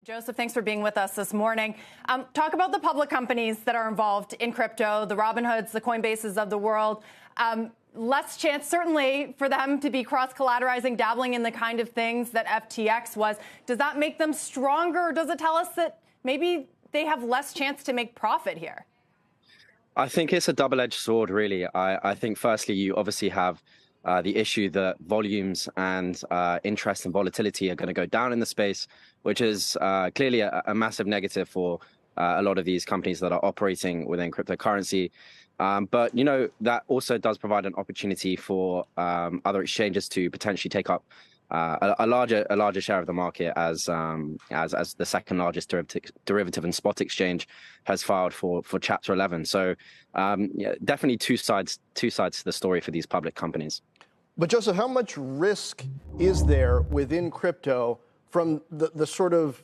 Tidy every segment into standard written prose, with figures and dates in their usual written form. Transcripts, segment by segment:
Joseph, thanks for being with us this morning. Talk about the public companies that are involved in crypto, the Robinhoods, the Coinbases of the world. Less chance, certainly, for them to be cross-collateralizing, dabbling in the kind of things that FTX was. Does that make them stronger, or does it tell us that maybe they have less chance to make profit here? I think it's a double-edged sword, really. I think, firstly, you obviously have the issue that volumes and interest and volatility are going to go down in the space, which is clearly a massive negative for a lot of these companies that are operating within cryptocurrency. But, you know, that also does provide an opportunity for other exchanges to potentially take up a larger share of the market as the second largest derivative and spot exchange has filed for Chapter 11. So yeah, definitely two sides to the story for these public companies. But Joseph, how much risk is there within crypto from the sort of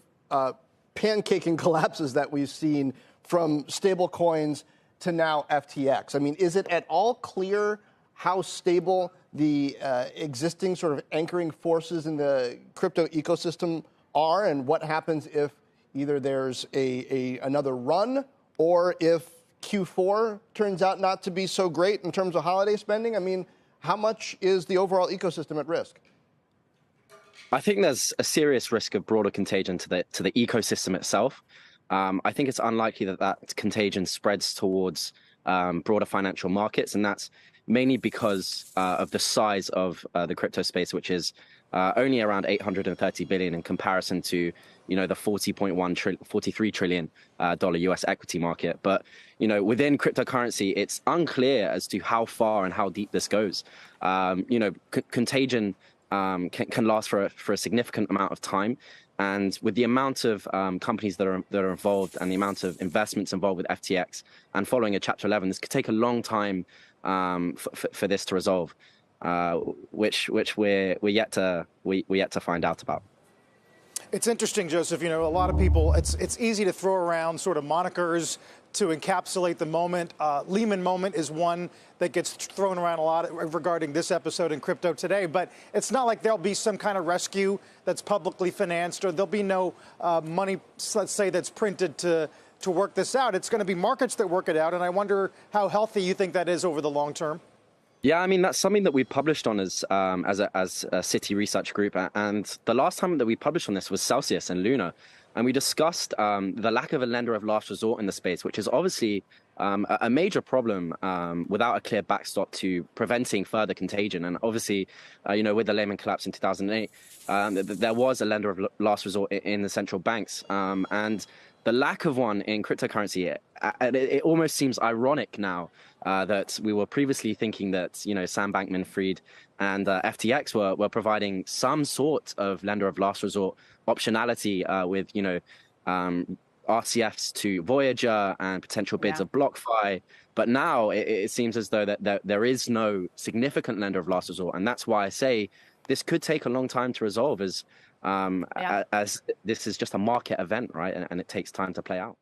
pancaking collapses that we've seen from stable coins to now FTX? I mean, is it at all clear how stable the existing sort of anchoring forces in the crypto ecosystem are, and what happens if either there's another run or if Q4 turns out not to be so great in terms of holiday spending? I mean, how much is the overall ecosystem at risk? I think there's a serious risk of broader contagion to the ecosystem itself. I think it's unlikely that contagion spreads towards broader financial markets, and that's mainly because of the size of the crypto space, which is only around 830 billion in comparison to, you know, the 43 trillion dollar US equity market. But, you know, within cryptocurrency, it's unclear as to how far and how deep this goes. You know, contagion can last for a significant amount of time. And with the amount of companies that are involved and the amount of investments involved with FTX and following a Chapter 11, this could take a long time for this to resolve, which we're yet to find out about. It's interesting, Joseph. You know, a lot of people, it's easy to throw around sort of monikers to encapsulate the moment. Lehman moment is one that gets thrown around a lot regarding this episode in crypto today. But it's not like there'll be some kind of rescue that's publicly financed, or there'll be no money, let's say, that's printed to work this out. It's going to be markets that work it out. And I wonder how healthy you think that is over the long term. Yeah, I mean, that's something that we published on as a Citi research group. And the last time that we published on this was Celsius and Luna. And we discussed the lack of a lender of last resort in the space, which is obviously a major problem without a clear backstop to preventing further contagion. And obviously, you know, with the Lehman collapse in 2008, there was a lender of last resort in the central banks. And the lack of one in cryptocurrency, it almost seems ironic now that we were previously thinking that, you know, Sam Bankman-Fried and FTX were providing some sort of lender of last resort optionality with, you know, RCFs to Voyager and potential bids of BlockFi. But now it seems as though that there is no significant lender of last resort. And that's why I say this could take a long time to resolve, as this is just a market event, right? And it takes time to play out.